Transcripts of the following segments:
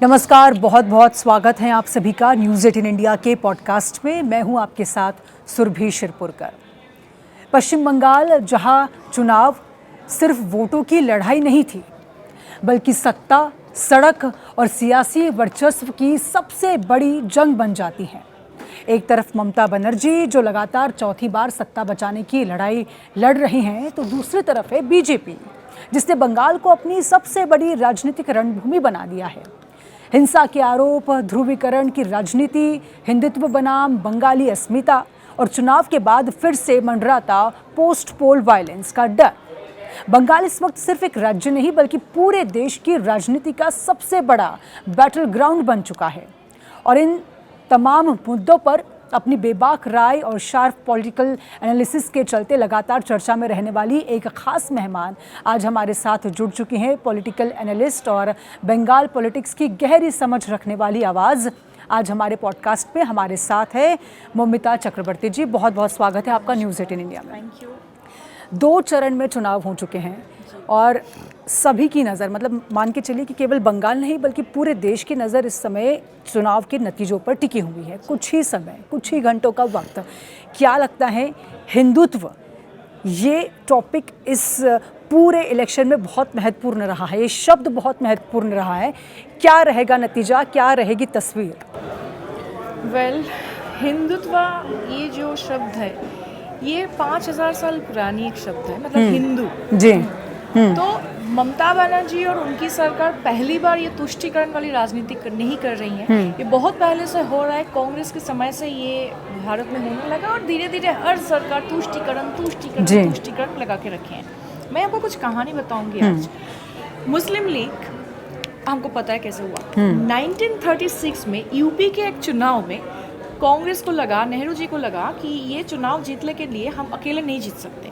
नमस्कार, बहुत बहुत स्वागत है आप सभी का न्यूज़ 18 इंडिया के पॉडकास्ट में। मैं हूं आपके साथ सुरभि शिरपुरकर। पश्चिम बंगाल जहां चुनाव सिर्फ वोटों की लड़ाई नहीं थी, बल्कि सत्ता, सड़क और सियासी वर्चस्व की सबसे बड़ी जंग बन जाती है। एक तरफ ममता बनर्जी जो लगातार चौथी बार सत्ता बचाने की लड़ाई लड़ रही हैं, तो दूसरी तरफ है बीजेपी, जिसने बंगाल को अपनी सबसे बड़ी राजनीतिक रणभूमि बना दिया है। हिंसा के आरोप, ध्रुवीकरण की राजनीति, हिंदुत्व बनाम बंगाली अस्मिता और चुनाव के बाद फिर से मंडराता पोस्ट पोल वायलेंस का डर। बंगाल इस वक्त सिर्फ एक राज्य नहीं, बल्कि पूरे देश की राजनीति का सबसे बड़ा बैटल ग्राउंड बन चुका है। और इन तमाम मुद्दों पर अपनी बेबाक राय और शार्प पॉलिटिकल एनालिसिस के चलते लगातार चर्चा में रहने वाली एक खास मेहमान आज हमारे साथ जुड़ चुकी हैं। पॉलिटिकल एनालिस्ट और बंगाल पॉलिटिक्स की गहरी समझ रखने वाली आवाज़ आज हमारे पॉडकास्ट में हमारे साथ है मौमिता चक्रवर्ती जी। बहुत बहुत स्वागत है आपका न्यूज़ 18 इंडिया में। Thank you. 2 चरण में चुनाव हो चुके हैं और सभी की नज़र, मतलब मान के चलिए कि केवल बंगाल नहीं बल्कि पूरे देश की नज़र इस समय चुनाव के नतीजों पर टिकी हुई है। कुछ ही समय, कुछ ही घंटों का वक्त। क्या लगता है, हिंदुत्व ये टॉपिक इस पूरे इलेक्शन में बहुत महत्वपूर्ण रहा है, ये शब्द बहुत महत्वपूर्ण रहा है। क्या रहेगा नतीजा, क्या रहेगी तस्वीर? हिंदुत्व ये जो शब्द है ये 5000 साल पुरानी एक शब्द है, मतलब हिंदू जी। तो ममता बनर्जी और उनकी सरकार पहली बार ये तुष्टीकरण वाली राजनीति नहीं कर रही है। ये बहुत पहले से हो रहा है, कांग्रेस के समय से ये भारत में होने लगा और धीरे धीरे हर सरकार तुष्टीकरण लगा के रखे हैं। मैं आपको कुछ कहानी बताऊंगी आज। मुस्लिम लीग हमको पता है कैसे हुआ। 1936 में यूपी के एक चुनाव में कांग्रेस को लगा, नेहरू जी को लगा कि ये चुनाव जीतने के लिए हम अकेले नहीं जीत सकते,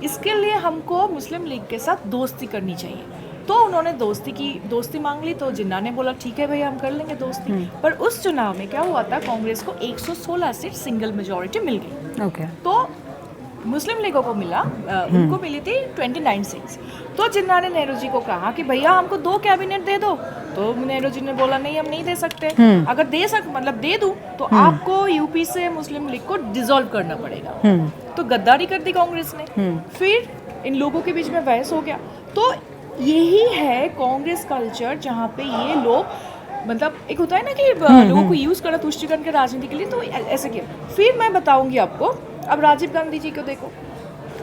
इसके लिए हमको मुस्लिम लीग के साथ दोस्ती करनी चाहिए। तो उन्होंने दोस्ती मांग ली। तो जिन्ना ने बोला ठीक है भैया हम कर लेंगे दोस्ती। पर उस चुनाव में क्या हुआ था, कांग्रेस को 116 सीट सिंगल मेजॉरिटी मिल गई। तो मुस्लिम लीगों को उनको मिली थी 29 सीट्स। तो जिन्ना ने नेहरू जी को कहा कि भैया हमको 2 कैबिनेट दे दो। तो नेहरू जी ने बोला नहीं, हम नहीं दे सकते। अगर दे दूं तो आपको यूपी से मुस्लिम लीग को डिसॉल्व करना पड़ेगा। तो गद्दारी कर दी कांग्रेस ने। फिर इन लोगों के बीच में बहस हो गया। तो यही है कांग्रेस कल्चर, जहाँ पे ये लोग, मतलब एक होता है ना कि लोगों को यूज करा तुष्टीकरण के राजनीति के लिए, तो ऐसे किया। फिर मैं बताऊंगी आपको। अब राजीव गांधी जी को देखो,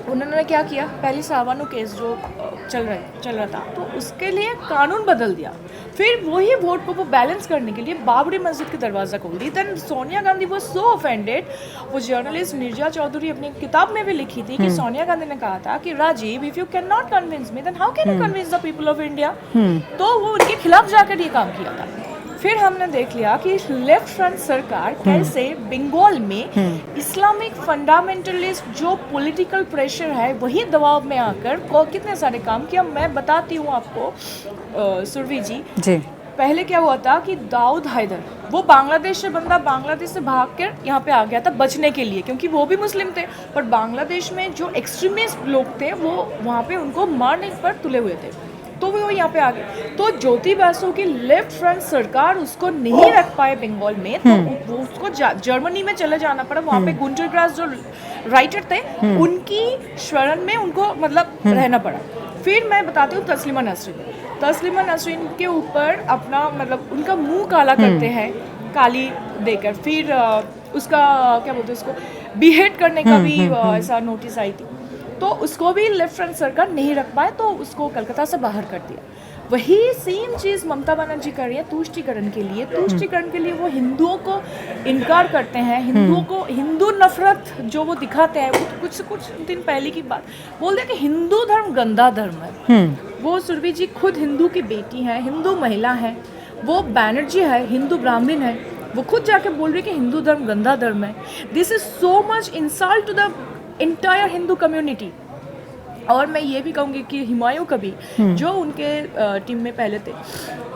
उन्होंने क्या किया, पहले सावानो केस जो चल रहा था, तो उसके लिए कानून बदल दिया। फिर वही वोट को वो बैलेंस करने के लिए बाबरी मस्जिद के दरवाज़ा खोल दी। देन सोनिया गांधी वो सो ऑफेंडेड। वो जर्नलिस्ट निर्जा चौधरी अपनी किताब में भी लिखी थी कि सोनिया गांधी ने कहा था कि Rajiv, if you can not convince me then how can you convince the people of India. तो वो उनके खिलाफ जाकर ये काम किया था। फिर हमने देख लिया कि लेफ्ट फ्रंट सरकार कैसे बंगाल में इस्लामिक फंडामेंटलिस्ट जो पॉलिटिकल प्रेशर है वही दबाव में आकर कितने सारे काम किया। मैं बताती हूँ आपको सुरभि जी। पहले क्या हुआ था कि दाऊद हैदर, वो बांग्लादेश से भाग कर यहाँ पे आ गया था बचने के लिए, क्योंकि वो भी मुस्लिम थे। पर बांग्लादेश में जो एक्सट्रीमिस्ट लोग थे वो वहाँ पे उनको मारने पर तुले हुए थे, तो वो यहाँ पे आ गए। तो ज्योति बासु की लेफ्ट फ्रंट सरकार उसको नहीं रख पाए बंगाल में, तो वो उसको जर्मनी में चले जाना पड़ा। वहाँ पे गुंटर ग्रास जो राइटर थे उनकी शरण में उनको मतलब रहना पड़ा। फिर मैं बताती हूँ तस्लीमा नसरीन के ऊपर अपना मतलब उनका मुंह काला करते हैं काली देकर। फिर उसका क्या बोलते हैं, उसको बिहेड करने का भी ऐसा नोटिस आई थी। तो उसको भी लेफ्ट फ्रंट सरकार नहीं रख पाए, तो उसको कलकत्ता से बाहर कर दिया। वही सेम चीज़ ममता बनर्जी कर रही है तुष्टीकरण के लिए। वो हिंदुओं को इनकार करते हैं, हिंदुओं को हिंदू नफरत जो वो दिखाते हैं। कुछ दिन पहले की बात बोल दिया कि हिंदू धर्म गंदा धर्म है। वो सुरभि जी खुद हिंदू की बेटी हैं, हिंदू महिला हैं। वो बैनर्जी है, हिंदू ब्राह्मण है। वो खुद जाके बोल रही है कि हिंदू धर्म गंदा धर्म है। This is so much insult to the entire Hindu community. और मैं ये भी कहूँगी कि हुमायूं कभी जो उनके टीम में पहले थे,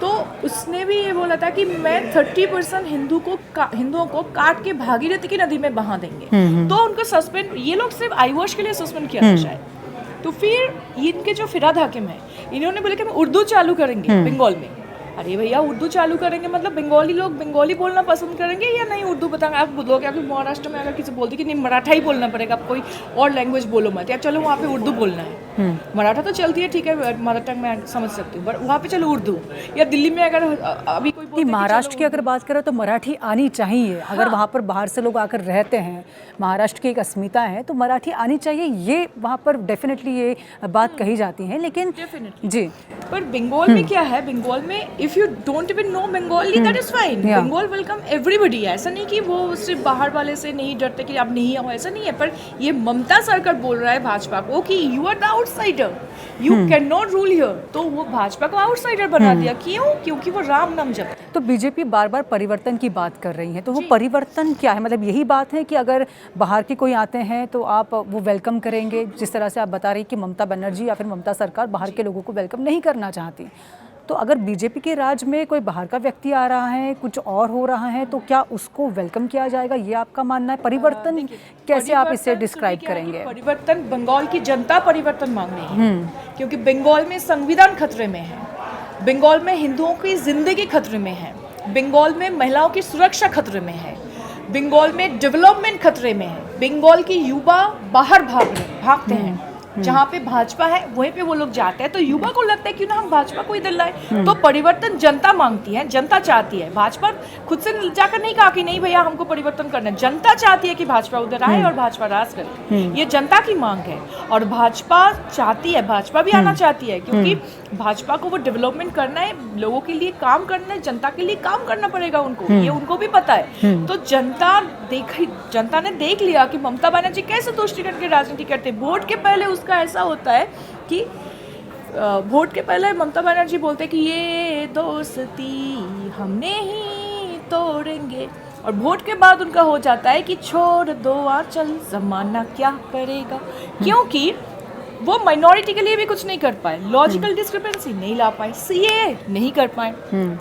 तो उसने भी ये बोला था कि मैं 30% हिंदुओं को काट के भागीरथी की नदी में बहा देंगे। तो उनको सस्पेंड, ये लोग सिर्फ आईवॉश के लिए सस्पेंड किया था शायद। तो फिर इनके जो फिराद हाकिम है, इन्होंने बोले कि हम उर्दू चालू करेंगे बंगाल में। अरे भैया उर्दू चालू करेंगे मतलब बंगाली लोग बंगाली बोलना पसंद करेंगे या नहीं उर्दू बताएंगे? आप लोग अभी महाराष्ट्र में अगर किसी बोलती कि नहीं मराठा ही बोलना पड़ेगा, आप कोई और लैंग्वेज बोलो मत, या चलो वहाँ पे उर्दू बोलना है, मराठा तो चलती है ठीक है, मदर टंग में समझ सकती हूँ, बट वहाँ पे चलो उर्दू। या दिल्ली में अगर अभी कोई बोलते महाराष्ट्र की अगर बात करें तो मराठी आनी चाहिए। अगर वहाँ पर बाहर से लोग आकर रहते हैं, महाराष्ट्र की एक अस्मिता है, तो मराठी आनी चाहिए, ये वहाँ पर डेफिनेटली ये बात कही जाती है। लेकिन जी, पर बंगाल में क्या है, बंगाल में if you don't even know Bengali that is fine, Bengal welcome everybody. ऐसा नहीं कि वो सिर्फ बाहर वाले से नहीं डरते कि आप नहीं आओ, ऐसा नहीं है। पर ये ममता सरकार बोल रहा है भाजपा को कि you are the outsider, you can not rule here, तो वो भाजपा को आउटसाइडर बना दिया। क्यों? क्योंकि वो राम नाम जपते हैं। तो बीजेपी बार बार परिवर्तन की बात कर रही है, तो वो परिवर्तन क्या है? मतलब यही बात है कि अगर बाहर के कोई आते हैं तो आप वो वेलकम करेंगे, जिस तरह से आप बता रही कि ममता बनर्जी या फिर ममता सरकार बाहर के लोगों को वेलकम नहीं करना चाहती। तो अगर बीजेपी के राज में कोई बाहर का व्यक्ति आ रहा है, कुछ और हो रहा है, तो क्या उसको वेलकम किया जाएगा, ये आपका मानना है? परिवर्तन कैसे आप इसे डिस्क्राइब करेंगे? परिवर्तन, बंगाल की जनता परिवर्तन मांग रही है, क्योंकि बंगाल में संविधान खतरे में है, बंगाल में हिंदुओं की जिंदगी खतरे में है, बंगाल में महिलाओं की सुरक्षा खतरे में है, बंगाल में डेवलपमेंट खतरे में है, बंगाल की युवा बाहर भागते हैं। जहाँ पे भाजपा है वहीं पे वो लोग जाते हैं, तो युवा को लगता है क्यों ना हम भाजपा को इधर लाए। तो परिवर्तन जनता मांगती है, जनता चाहती है। भाजपा खुद से जाकर नहीं कहा कि नहीं भैया हमको परिवर्तन करना है, जनता चाहती है कि भाजपा उधर आए और भाजपा राज करे, ये जनता की मांग है। और भाजपा चाहती है, भाजपा भी आना चाहती है, क्योंकि भाजपा को वो डेवलपमेंट करना है, लोगों के लिए काम करना है, जनता के लिए काम करना पड़ेगा उनको, ये उनको भी पता है। तो जनता ने देख लिया कि ममता बनर्जी कैसे तुष्टिकरण की राजनीति करते हैं। वोट के पहले उसका ऐसा होता है कि वोट के पहले ममता बनर्जी बोलते कि ये दोस्ती हमने ही तोड़ेंगे, और वोट के बाद उनका हो जाता है कि छोड़ दो आंचल जमाना क्या करेगा, क्योंकि वो माइनॉरिटी के लिए भी कुछ नहीं कर पाए, लॉजिकल डिस्क्रिपेंसी नहीं ला पाए, सीए नहीं कर पाए,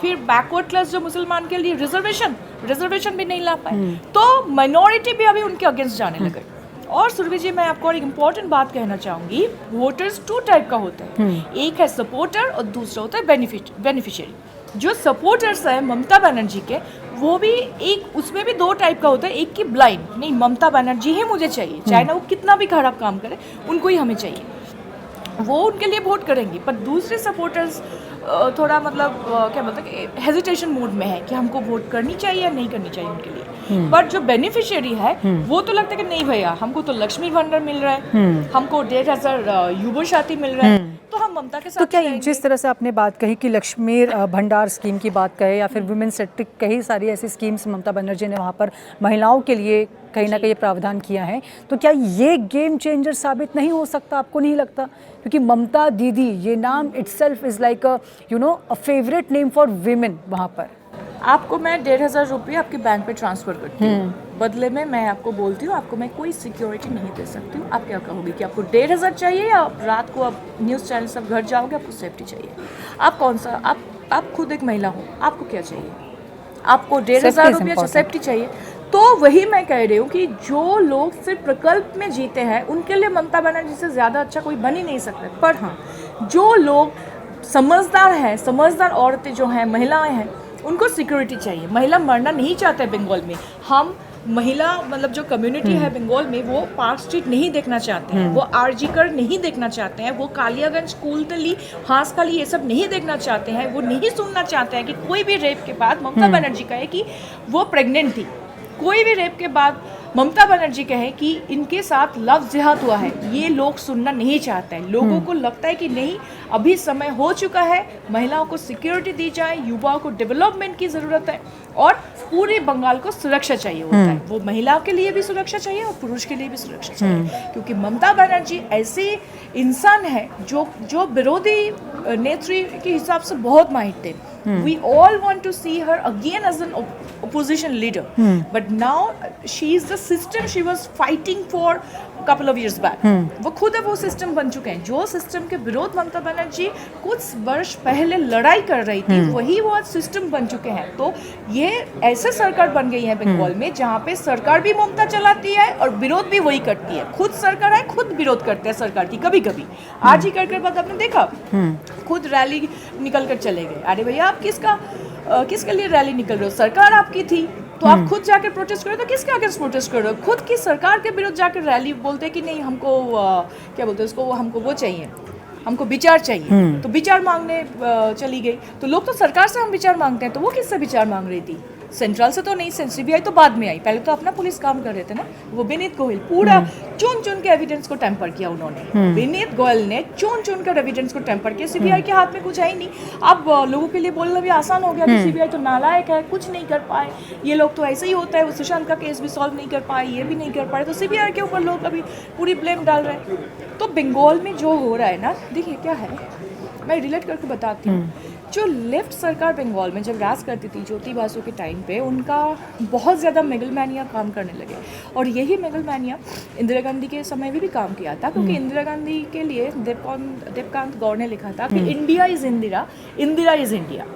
फिर बैकवर्ड क्लास जो मुसलमान के लिए रिजर्वेशन भी नहीं ला पाए, तो माइनॉरिटी भी अभी उनके अगेंस्ट जाने लगे। और सुरभि जी, मैं आपको और एक इम्पॉर्टेंट बात कहना चाहूँगी, वोटर्स 2 टाइप का होता है, एक है सपोर्टर और दूसरा होता है बेनिफिशियरी। जो सपोर्टर्स है ममता बनर्जी के, वो भी एक, उसमें भी 2 टाइप का होता है। एक की ब्लाइंड, नहीं ममता बनर्जी ही मुझे चाहिए, चाहे ना वो कितना भी खराब काम करे, उनको ही हमें चाहिए, वो उनके लिए वोट करेंगी। पर दूसरे सपोर्टर्स थोड़ा मतलब क्या बोलते हैं, हेजिटेशन मूड में है कि हमको वोट करनी चाहिए या नहीं करनी चाहिए उनके लिए। पर जो बेनिफिशियरी है वो तो लगता है कि नहीं भैया हमको तो लक्ष्मी भंडार मिल रहा है, हमको 1,500 युवा साथी मिल रहा है, तो हम ममता के साथ। तो क्या जिस तरह से आपने बात कही कि लक्ष्मी भंडार स्कीम की बात कहे या फिर वुमेन सेक्टर, कई सारी ऐसी स्कीम्स ममता बनर्जी ने वहाँ पर महिलाओं के लिए कहीं ना कहीं प्रावधान किया है, तो क्या ये गेम चेंजर साबित नहीं हो सकता? आपको नहीं लगता? क्योंकि ममता दीदी, ये नाम itself is like a favourite name for women. वहाँ पर आपको मैं 1,500 रुपये आपके बैंक पे ट्रांसफ़र करती हूँ, बदले में मैं आपको बोलती हूँ आपको मैं कोई सिक्योरिटी नहीं दे सकती हूँ। आप क्या कहोगे कि आपको 1,500 चाहिए, या रात को आप न्यूज़ चैनल सब घर जाओगे, आपको सेफ्टी चाहिए? आप कौन सा, आप खुद एक महिला हो, आपको क्या चाहिए? आपको 1,500 रुपये सेफ्टी चाहिए। तो वही मैं कह रही हूँ कि जो लोग सिर्फ प्रकल्प में जीते हैं उनके लिए ममता बनर्जी से ज़्यादा अच्छा कोई बन ही नहीं सकता। पर हाँ, जो लोग समझदार हैं, समझदार औरतें जो हैं, महिलाएं हैं, उनको सिक्योरिटी चाहिए। महिला मरना नहीं चाहते बंगाल में। हम महिला मतलब जो कम्युनिटी है बंगाल में, वो पार्क स्ट्रीट नहीं देखना चाहते हैं, वो आरजीकर नहीं देखना चाहते हैं, वो कालियागंज, कूलतली, हांसखाली ये सब नहीं देखना चाहते हैं। वो नहीं सुनना चाहते हैं कि कोई भी रेप के बाद ममता बनर्जी कहे कि वो प्रेग्नेंट थी, कोई भी रेप के बाद ममता बनर्जी कहे कि इनके साथ लव जिहाद हुआ है। ये लोग सुनना नहीं चाहते हैं। लोगों को लगता है कि नहीं, अभी समय हो चुका है, महिलाओं को सिक्योरिटी दी जाए, युवाओं को डेवलपमेंट की ज़रूरत है, और पूरे बंगाल को सुरक्षा चाहिए होता है। वो महिला के लिए भी सुरक्षा चाहिए और पुरुष के लिए भी सुरक्षा चाहिए, क्योंकि ममता बनर्जी ऐसी इंसान है जो विरोधी नेत्री के हिसाब से बहुत माहिर थे। We all want to see her again as an opposition leader, but now she is the system she was fighting for couple of years back. वो खुद अब वो सिस्टम बन चुके हैं। जो सिस्टम के विरोध ममता बनर्जी कुछ वर्ष पहले लड़ाई कर रही थी, वही वो आज सिस्टम बन चुके हैं। तो ये ऐसे सरकार बन गई है बंगाल में जहाँ पे सरकार भी ममता चलाती है और विरोध भी वही करती है। खुद सरकार है, खुद विरोध करते हैं सरकार की। कभी कभी आज ही कर बाद आपने देखा, खुद रैली निकल कर चले गए। अरे भैया, आप किसके लिए रैली निकल रहे हो? सरकार आपकी थी, तो आप खुद जाकर प्रोटेस्ट करो। तो किसके आगे प्रोटेस्ट करो? खुद की सरकार के विरुद्ध जाकर रैली बोलते हैं कि नहीं, हमको क्या बोलते हैं उसको, हमको वो चाहिए, हमको विचार चाहिए। तो विचार मांगने चली गई। तो लोग तो सरकार से हम विचार मांगते हैं, तो वो किससे विचार मांग रही थी? सेंट्रल से तो नहीं, सीबीआई तो बाद में आई, पहले तो अपना पुलिस काम कर रहे थे ना। वो विनीत गोयल पूरा चुन के एविडेंस को टेम्पर किया उन्होंने। विनीत गोयल ने चुन कर एविडेंस को टेम्पर किया। सीबीआई के हाथ में कुछ है ही नहीं। अब लोगों के लिए बोलना भी आसान हो गया कि सीबीआई तो नालायक है, कुछ नहीं कर पाए, ये लोग तो ऐसे ही होता है। वो सुशांत का केस भी सॉल्व नहीं कर पाए, ये भी नहीं कर पाए, तो सीबीआई के ऊपर लोग अभी पूरी ब्लेम डाल रहे हैं। तो बंगाल में जो हो रहा है ना, देखिए क्या है, मैं रिलेट करके बताती हूँ। जो लेफ्ट सरकार बंगाल में जब राज करती थी ज्योति बासु के टाइम पे, उनका बहुत ज़्यादा मेगलमैनिया काम करने लगे। और यही मेगलमैनिया इंदिरा गांधी के समय में भी काम किया था, क्योंकि इंदिरा गांधी के लिए देवकांत गौड़ ने लिखा था कि India is Indira, Indira is India.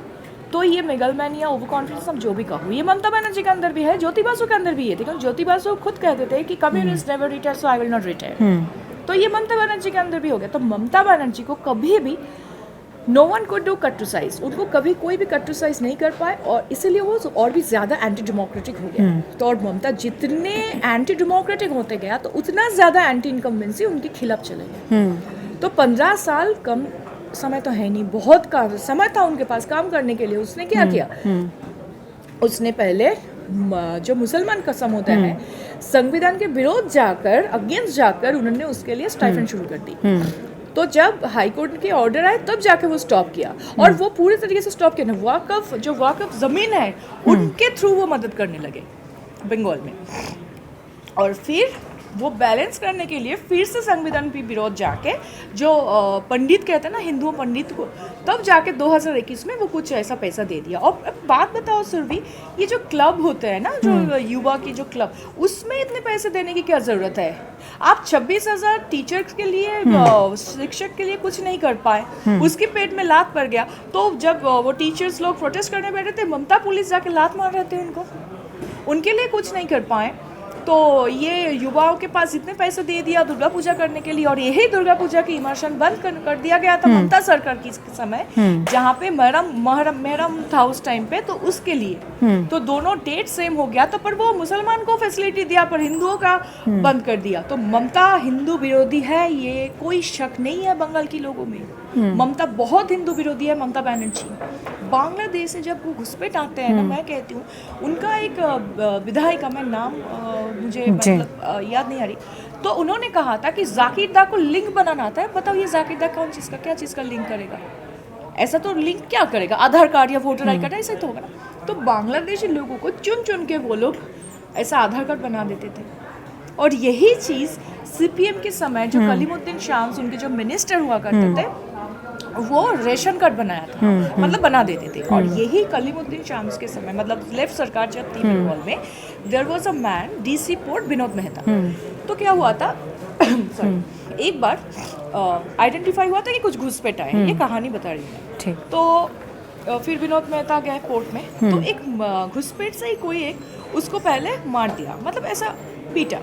तो ये मेगलमैनिया, ओवर कॉन्फिडेंस, अब जो भी कहो, ये ममता बनर्जी के अंदर भी है, ज्योति बासु के अंदर भी है। क्योंकि ज्योति बासु खुद कहते थे कि communist never retire, so I will not retire. तो ये ममता बनर्जी के अंदर भी हो गया। तो ममता बनर्जी को कभी भी नो वन कुड डू कट्रोसाइज, उनको कभी कोई भी कट्रोसाइज नहीं कर पाए, और इसीलिए वो और भी ज़्यादा एंटी डेमोक्रेटिक हो गया। तो और ममता जितने एंटी डेमोक्रेटिक होते गया, तो उतना ज़्यादा एंटी इनकम्बेंसी उनके खिलाफ चले गए। तो 15 साल कम समय तो है नहीं, बहुत का समय था उनके पास काम करने के लिए। उसने क्या किया? उसने पहले जो मुसलमान कसम होता है, संविधान के विरोध जाकर, अगेंस्ट जाकर, उन्होंने उसके लिए स्टाइपेंड शुरू कर दी। तो जब हाई कोर्ट के ऑर्डर आए तब जाके वो स्टॉप किया, और वो पूरे तरीके से स्टॉप किया ना। वाकफ ज़मीन है, उनके थ्रू वो मदद करने लगे बंगाल में। और फिर वो बैलेंस करने के लिए फिर से संविधान पे विरोध जाके, जो पंडित कहते हैं ना, हिंदुओं पंडित को, तब जाके 2021 में वो कुछ ऐसा पैसा दे दिया। और अब बात बताओ सुरभि, ये जो क्लब होते हैं ना, जो युवा की जो क्लब, उसमें इतने पैसे देने की क्या ज़रूरत है? आप 26,000 टीचर्स के लिए, शिक्षक के लिए कुछ नहीं कर पाए, उसके पेट में लात पड़ गया। तो जब वो टीचर्स लोग प्रोटेस्ट करने बैठे थे, ममता पुलिस जाके लात मार रहे थे उनको, उनके लिए कुछ नहीं कर पाए। तो ये युवाओं के पास इतने पैसे दे दिया दुर्गा पूजा करने के लिए, और यही दुर्गा पूजा की इमर्शन बंद कर दिया गया था ममता सरकार की समय, जहाँ पे महरम था उस टाइम पे, तो उसके लिए तो दोनों डेट सेम हो गया। तो पर वो मुसलमान को फैसिलिटी दिया, पर हिंदुओं का बंद कर दिया। तो ममता हिंदू विरोधी है, ये कोई शक नहीं है बंगाल के लोगों में। ममता बहुत हिंदू विरोधी है, ममता बनर्जी। बांग्लादेश से जब वो घुसपैठ आते हैं ना, मैं कहती हूँ उनका एक विधायिका, मैं नाम मुझे मतलब याद नहीं आ रही, तो उन्होंने कहा था कि जाकिर दा को लिंक बनाना आता है। बताओ ये जाकिर दा कौन चीज़ का, क्या चीज़ का लिंक करेगा? ऐसा तो लिंक क्या करेगा? आधार कार्ड या वोटर आई कार्ड, ऐसा ही तो होगा ना। तो बांग्लादेशी लोगों को चुन के वो लोग ऐसा आधार कार्ड बना देते थे। और यही चीज़ सीपीएम के समय जो कलीमुद्दीन शाम्स, उनके जो मिनिस्टर हुआ करते थे, वो रेशन कार्ड बनाया था, मतलब बना देते थे। और यही कलीमुद्दीन शाम्स के समय, मतलब लेफ्ट सरकार जब थी बंगाल में, there was a man, DC port Vinod Mehta. तो क्या हुआ था सॉरी, एक बार आइडेंटिफाई हुआ था कि कुछ घुसपैठ आए, ये कहानी बता रही है। तो फिर विनोद मेहता गए पोर्ट में, तो एक घुसपैठ से ही कोई एक उसको पहले मार दिया, मतलब ऐसा पीटा,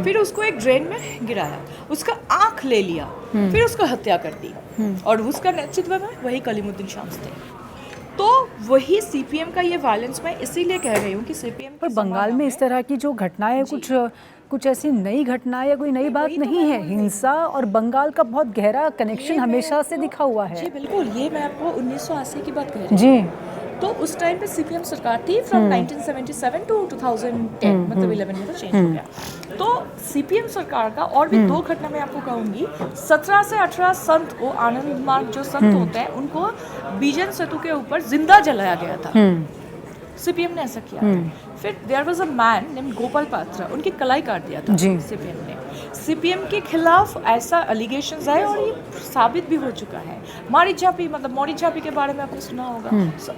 फिर उसको एक ड्रेन में गिराया, उसका आँख ले लिया, फिर उसको हत्या कर दी। और उसका नेतृत्व में वही कलीमुद्दीन शाम्स थे। तो वही सीपीएम का ये वायलेंस, मैं इसीलिए कह रही हूँ कि सीपीएम पर बंगाल में इस तरह की जो घटनाएं, कुछ ऐसी नई घटनाएं या कोई नई बात नहीं है। हिंसा और बंगाल का बहुत गहरा कनेक्शन हमेशा से दिखा हुआ है। जी बिल्कुल, ये मैं आपको 1980 की बात कह रही हूँ जी। तो उस टाइम पे सीपीएम सरकार थी फ्रॉम 1977 टू 2010, मतलब 11 में तो चेंज हो गया। तो सीपीएम सरकार का और भी दो घटना मैं आपको कहूँगी। 17 से 18 संत को, आनंद मार्ग जो संत होते हैं, उनको बीजन सेतु के ऊपर जिंदा जलाया गया था। सीपीएम ने ऐसा किया था। फिर there was a man named Gopal Patra, उनकी कलाई काट दिया था जी। सीपीएम ने। सीपीएम के खिलाफ ऐसा एलिगेशंस आए और ये साबित भी हो चुका है। मोड़ी झापी के बारे में आपने सुना होगा,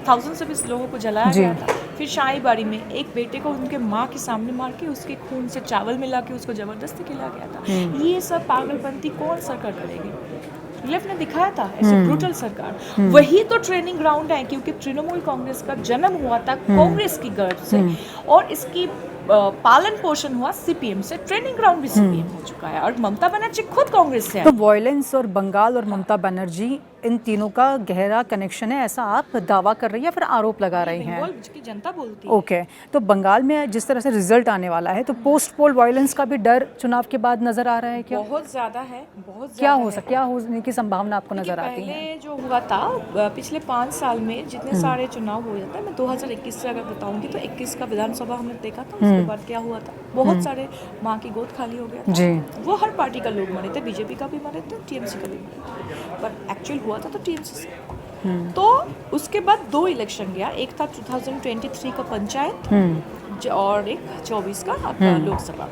थाउजेंड्स ऑफ इस लोगों को जलाया जी। गया था। फिर शाही बारी में एक बेटे को उनके माँ के सामने मार के उसके खून से चावल मिला के उसको जबरदस्ती खिलाया गया था। ये सब पागलपंती कौन सरकार करेगी? लेफ्ट ने दिखाया था ऐसे ब्रूटल सरकार। वही तो ट्रेनिंग ग्राउंड है, क्योंकि तृणमूल कांग्रेस का जन्म हुआ था कांग्रेस की गर्भ से और इसकी पालन पोषण हुआ सीपीएम से। ट्रेनिंग ग्राउंड भी सीपीएम हो चुका है और ममता बनर्जी खुद कांग्रेस से है। तो वायलेंस और बंगाल और ममता बनर्जी, इन तीनों का गहरा कनेक्शन है, ऐसा आप दावा कर रही हैं या फिर आरोप लगा रही हैं? बंगाल की जनता बोलती है। ओके, तो बंगाल में जिस तरह से रिजल्ट आने वाला है, तो पोस्ट पोल वायलेंस का भी डर चुनाव के बाद नजर आ रहा है क्या? बहुत ज्यादा है, बहुत क्या ज्यादा क्या होने की संभावना आपको नजर आती है? पहले जो हुआ था पिछले 5 साल में जितने सारे चुनाव हुए थे, मैं 2021 से अगर बताऊंगी तो 21 का विधानसभा हमने देखा था। उसके बाद क्या हुआ था, बहुत सारे माँ की गोद खाली हो गया था। जी। वो हर पार्टी का लोग मरे थे, बीजेपी का भी मरे थे, टीएमसी का भी मरे थे, पर एक्चुअल हुआ था तो टीएमसी से। तो उसके बाद 2 इलेक्शन गया, एक था 2023 का पंचायत और एक 24 का आपका लोकसभा।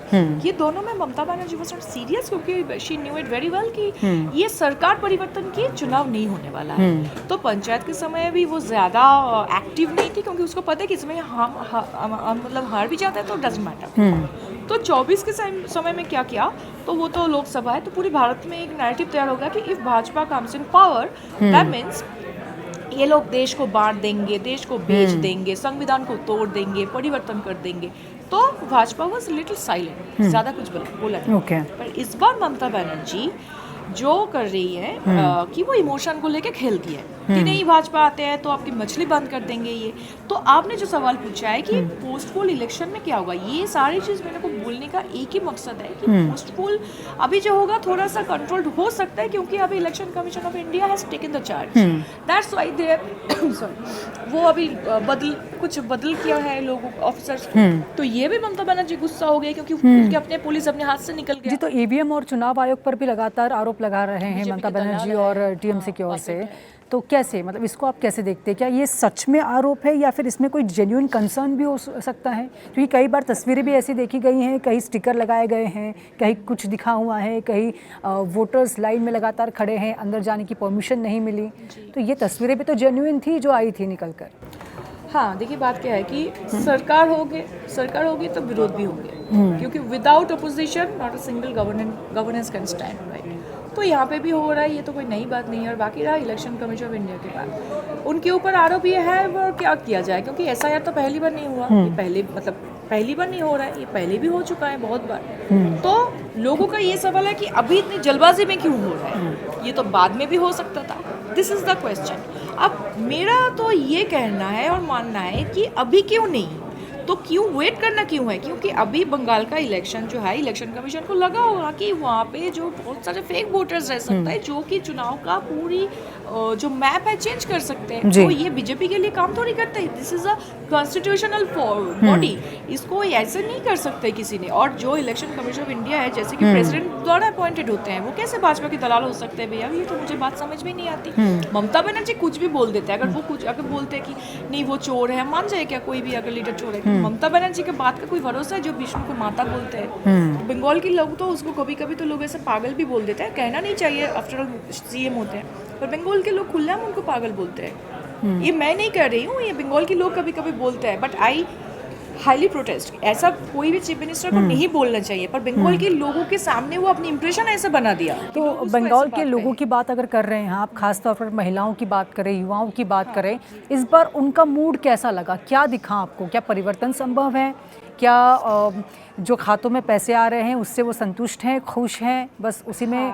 ये दोनों में Mamata Banerjee was not serious, क्योंकि she knew it very well कि ये सरकार परिवर्तन की चुनाव नहीं होने वाला है। तो पंचायत के समय भी वो ज्यादा एक्टिव नहीं थी, क्योंकि उसको पता है कि इसमें हम मतलब हार भी जाते हैं तो डजंट मैटर। तो 24 के समय में क्या किया, तो वो तो लोकसभा है, तो पूरे भारत में एक नैरेटिव तैयार हो गया कि if Bhajpa comes in power that means ये लोग देश को बांट देंगे, देश को बेच देंगे, संविधान को तोड़ देंगे, परिवर्तन कर देंगे। तो भाजपा वाज लिटिल साइलेंट, ज्यादा कुछ बोला नहीं। ओके। पर इस बार ममता बनर्जी जो कर रही है कि वो इमोशन को लेके खेलती है कि नहीं भाजपा आते हैं तो आपकी मछली बंद कर देंगे ये। तो आपने जो सवाल पूछा है कि पोस्ट पोल इलेक्शन में क्या होगा, ये सारी चीज़ मेरे को बोलने का एक ही मकसद है कि पोस्ट पोल अभी जो होगा थोड़ा सा कंट्रोल्ड हो सकता है, क्योंकि अभी election commission of India has taken the charge. That's why they sorry वो अभी बदल किया है लोगों ऑफिसर्स। तो ये भी ममता बनर्जी गुस्सा हो गई, क्योंकि उनके अपने पुलिस अपने हाथ से निकल जी, गया। तो ईवीएम और चुनाव आयोग पर भी लगातार आरोप लगा रहे हैं ममता बनर्जी और टीएमसी की ओर से, तो कैसे, मतलब इसको आप कैसे देखते हैं? क्या ये सच में आरोप है या फिर इसमें कोई जेन्युइन कंसर्न भी हो सकता है? क्योंकि कई बार तस्वीरें भी ऐसी देखी गई हैं, कहीं स्टिकर लगाए गए हैं, कहीं कुछ दिखा हुआ है, कहीं वोटर्स लाइन में लगातार खड़े हैं, अंदर जाने की परमिशन नहीं मिली। तो ये तस्वीरें भी तो जेन्युइन थी जो आई थी निकल कर। हाँ, देखिए बात क्या है कि सरकार होगी तो विरोध भी होंगे, क्योंकि without opposition not a single governance can stand, right. तो यहाँ पे भी हो रहा है, ये तो कोई नई बात नहीं है। और बाकी रहा इलेक्शन कमीशन ऑफ इंडिया के बाद, उनके ऊपर आरोप ये है वो क्या किया जाए, क्योंकि एसआईआर तो पहली बार नहीं हुआ, ये पहली बार नहीं हो रहा है, ये पहले भी हो चुका है बहुत बार। तो लोगों का ये सवाल है कि अभी इतनी जल्दबाजी में क्यों हो रहा है, ये तो बाद में भी हो सकता था। This is the question. अब मेरा तो ये कहना है और मानना है कि अभी क्यों नहीं, तो क्यों वेट करना क्यों है, क्योंकि अभी बंगाल का इलेक्शन जो है, इलेक्शन कमीशन को लगा होगा कि वहाँ पे जो बहुत सारे फेक वोटर्स रह सकता है, जो कि चुनाव का पूरी जो मैप है चेंज कर सकते हैं। तो ये बीजेपी के लिए काम थोड़ी करते हैं, this is a constitutional body, इसको ऐसे नहीं कर सकते किसी ने। और जो इलेक्शन कमीशन ऑफ इंडिया है, जैसे कि प्रेसिडेंट द्वारा अपॉइंटेड होते हैं, वो कैसे भाजपा के दलाल हो सकते हैं भैया? ये तो मुझे बात समझ में नहीं आती। ममता बनर्जी कुछ भी बोल देते हैं, अगर वो कुछ अगर बोलते हैं कि नहीं वो चोर है, मान जाए क्या कोई भी अगर लीडर चोर है, ममता बनर्जी के बात का कोई भरोसा है? जो विष्णु को माता बोलते हैं, बंगाल के लोग तो उसको कभी कभी तो लोग ऐसे पागल भी बोल देते हैं, कहना नहीं चाहिए, आफ्टर ऑल सीएम होते हैं, पर बंगाल के लोग खुलेआम उनको पागल बोलते हैं। ये मैं नहीं कर रही हूँ, ये बंगाल के लोग कभी कभी बोलते हैं, बट आई हाईली प्रोटेस्ट। ऐसा कोई भी चीफ मिनिस्टर को नहीं बोलना चाहिए, पर बंगाल के लोगों के सामने वो अपनी इंप्रेशन ऐसे बना दिया। तो बंगाल के लोगों की बात अगर कर रहे हैं आप, खासतौर पर महिलाओं की बात करें, युवाओं की बात करें, इस बार उनका मूड कैसा लगा? क्या दिखा आपको? क्या परिवर्तन संभव है? क्या जो खातों में पैसे आ रहे हैं उससे वो संतुष्ट हैं, खुश हैं, बस उसी में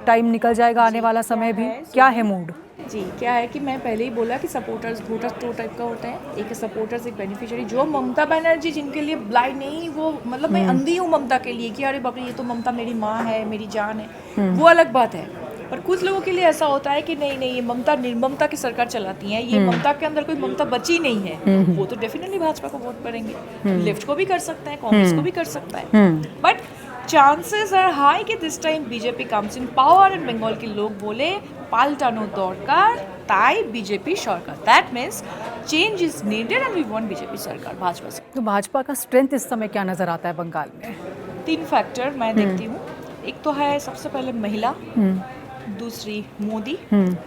टाइम निकल जाएगा आने वाला समय भी? क्या है मूड? जी, क्या है कि मैं पहले ही बोला कि वोटर्स दो टाइप का होता है, एक सपोर्टर्स, एक बेनिफिशियरी। जो ममता बनर्जी जिनके लिए ब्लाइंड नहीं, वो मतलब मैं अंधी हूँ ममता के लिए कि अरे बाप रे ये तो ममता मेरी माँ है, मेरी जान है, वो अलग बात है। पर कुछ लोगों के लिए ऐसा होता है कि नहीं ये ममता निर्ममता की सरकार चलाती हैं, ये ममता के अंदर कोई ममता बची नहीं है, वो तो डेफिनेटली भाजपा को वोट करेंगे। लेफ्ट को भी कर सकता है, कांग्रेस को भी कर सकता है, बट चांसेस आर हाई कि this time BJP comes in power and Bengal के लोग बोले पाल्टानो दरकार, তাই बीजेपी सरकार, that means change is needed and we want BJP सरकार भाजपा से। तो भाजपा का स्ट्रेंथ इस समय क्या नज़र आता है बंगाल में? 3 फैक्टर मैं देखती हूँ। एक तो है सबसे पहले महिला, दूसरी मोदी,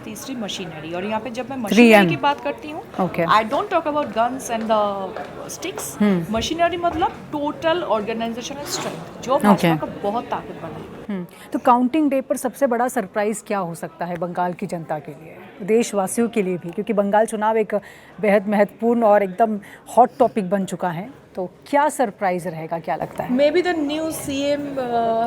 तीसरी मशीनरी। और यहाँ पे जब मैं मशीनरी की बात करती हूँ, Okay. I don't talk about guns and the sticks. Machinery मतलब टोटल ऑर्गेनाइजेशनल स्ट्रेंथ, जो भाजपा का बहुत ताकतवर है। तो काउंटिंग डे पर सबसे बड़ा सरप्राइज क्या हो सकता है बंगाल की जनता के लिए, देशवासियों के लिए भी, क्योंकि बंगाल चुनाव एक बेहद महत्वपूर्ण और एकदम हॉट टॉपिक बन चुका है, तो क्या सरप्राइज रहेगा, क्या लगता है? May be the new CM,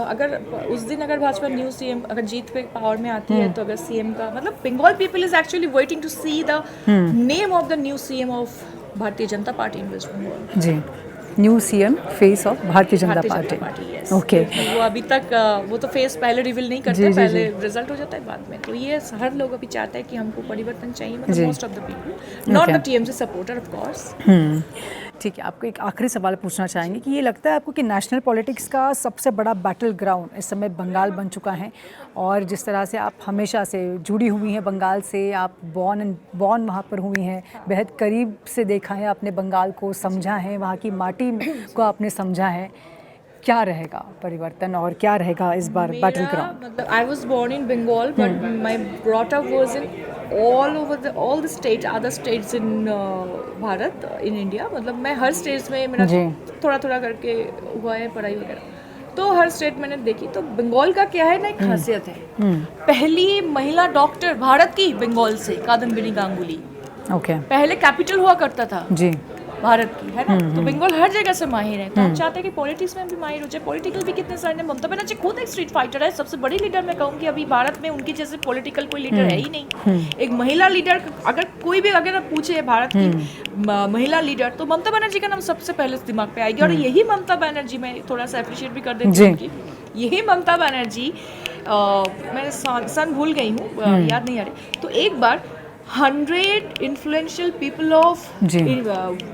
अगर उस दिन अगर भाजपा न्यू सीएम अगर जीत पे पावर में आती है, तो अगर सीएम का मतलब Bengal people is actually waiting to see the name of the new CM of Bharatiya Janata Party in west Bengal. जी, new CM face of Bharatiya Janata party. yes. Okay. वो अभी तक वो तो फेस पहले रिवील नहीं करते, पहले रिजल्ट हो जाता है बाद में। तो ये हर लोग अभी चाहते हैं कि हमको परिवर्तन चाहिए, मतलब most of the people, not the TMC supporter of course. ठीक है, आपको एक आखिरी सवाल पूछना चाहेंगे कि ये लगता है आपको कि नेशनल पॉलिटिक्स का सबसे बड़ा बैटल ग्राउंड इस समय बंगाल बन चुका है, और जिस तरह से आप हमेशा से जुड़ी हुई हैं बंगाल से, आप बॉर्न वहाँ पर हुई हैं, बेहद करीब से देखा है आपने बंगाल को, समझा है, वहाँ की माटी को आपने समझा है, क्या रहेगा परिवर्तन और क्या रहेगा इस बार बैटल ग्राउंड? मतलब I was born in Bengal but my brought up was in all the state, other states in Bharat, in India. मतलब मैं हर स्टेट्स में मेरा थोड़ा थोड़ा करके हुआ है पढ़ाई वगैरह, तो हर स्टेट मैंने देखी। तो बंगाल का क्या है ना, एक खासियत है, पहली महिला डॉक्टर भारत की बंगाल से, कादम्बिनी गांगुली। ओके। पहले कैपिटल हुआ करता था जी भारत की, है ना। तो बंगाल हर जगह से माहिर है, तो हम चाहते हैं कि पॉलिटिक्स में भी माहिर हो जाए। पॉलिटिकल भी कितने सारे, ममता बनर्जी खुद एक स्ट्रीट फाइटर है, सबसे बड़ी लीडर मैं कहूँगी अभी भारत में, उनकी जैसे पॉलिटिकल कोई लीडर है ही नहीं। एक महिला लीडर, अगर कोई भी अगर आप पूछे भारत की महिला लीडर, तो ममता बनर्जी का नाम सबसे पहले दिमाग पे आएगी। और यही ममता बनर्जी, मैं थोड़ा सा अप्रिशिएट भी कर देती हूँ कि यही ममता बनर्जी, मैं सन भूल गई हूँ, याद नहीं आ रही, तो एक बार 100 इन्फ्लुएंशियल पीपल ऑफ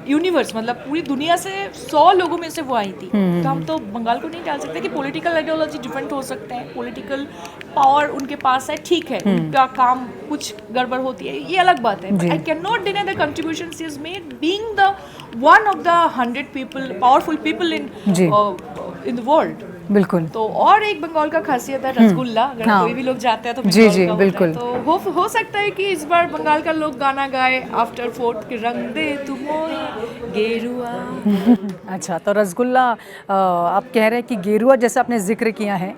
यूनिवर्स, मतलब पूरी दुनिया से 100 लोगों में से वो आई थी। तो हम तो बंगाल को नहीं डाल सकते कि पॉलिटिकल आइडियोलॉजी डिफरेंट हो सकते हैं, पॉलिटिकल पावर उनके पास है, ठीक है, उनका काम कुछ गड़बड़ होती है, ये अलग बात है। I can not deny the contribution she has made, being the one of the 100 people, powerful people in the world. बिल्कुल। तो और एक बंगाल का खासियत है रसगुल्ला, अगर कोई भी लोग जाते हैं तो जी जी बिल्कुल। तो हो सकता है कि इस बार बंगाल का लोग गाना गाए आफ्टर फोर्ट के रंग दे तुम गेरुआ। अच्छा, तो रसगुल्ला आप कह रहे हैं कि गेरुआ जैसा आपने जिक्र किया है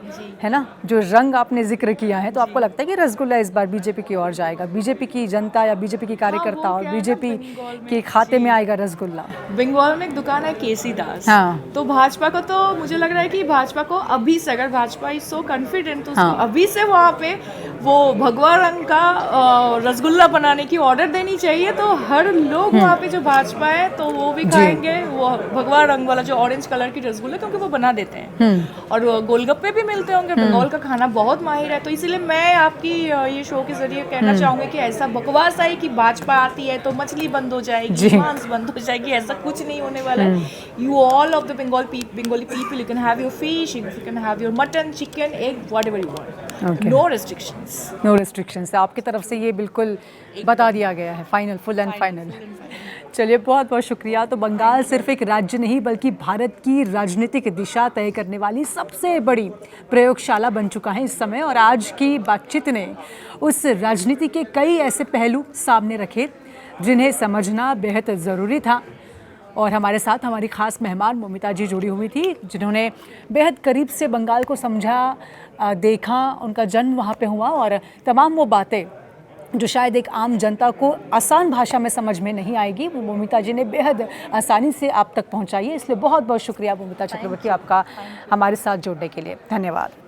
ना, जो रंग आपने जिक्र किया है, तो आपको लगता है कि रसगुल्ला इस बार बीजेपी की ओर जाएगा, बीजेपी की जनता या बीजेपी की कार्यकर्ता और बीजेपी के खाते में आएगा रसगुल्ला? बंगाल में एक दुकान है केसी दास, तो भाजपा को तो मुझे लग रहा है कि भाजपा को अभी से, अगर भाजपा इज सो कॉन्फिडेंट, तो अभी से वहाँ पे वो भगवा रंग का रसगुल्ला बनाने की ऑर्डर देनी चाहिए। तो हर लोग वहाँ पे जो भाजपा है तो वो भी खाएंगे वो भगवा रंग वाला जो ऑरेंज कलर की रसगुल्ला, क्योंकि वो बना देते हैं। और गोलगप्पे भी मिलते होंगे, बंगाल का खाना बहुत माहिर है। तो इसीलिए मैं आपकी ये शो के जरिए कहना चाहूँगी कि ऐसा बकवास है कि भाजपा आती है तो मछली बंद हो जाएगी, मांस बंद हो जाएगी, ऐसा कुछ नहीं होने वाला है। You all of the Bengali people, you can have your fish, you can have your mutton, chicken, egg, whatever you want. Okay. No restrictions. No restrictions. आपकी तरफ से ये बिल्कुल बता दिया गया है, फाइनल, फुल एंड फाइनल। चलिए, बहुत बहुत शुक्रिया। तो बंगाल सिर्फ एक राज्य नहीं बल्कि भारत की राजनीतिक दिशा तय करने वाली सबसे बड़ी प्रयोगशाला बन चुका है इस समय, और आज की बातचीत ने उस राजनीति के कई ऐसे पहलू सामने रखे जिन्हें समझना बेहद ज़रूरी था। और हमारे साथ हमारी ख़ास मेहमान मोमिता जी जुड़ी हुई थी, जिन्होंने बेहद करीब से बंगाल को समझा, देखा, उनका जन्म वहाँ पे हुआ, और तमाम वो बातें जो शायद एक आम जनता को आसान भाषा में समझ में नहीं आएगी, वो मोमिता जी ने बेहद आसानी से आप तक पहुँचाई है। इसलिए बहुत बहुत शुक्रिया मोमिता चक्रवर्ती आपका हमारे साथ जुड़ने के लिए। धन्यवाद।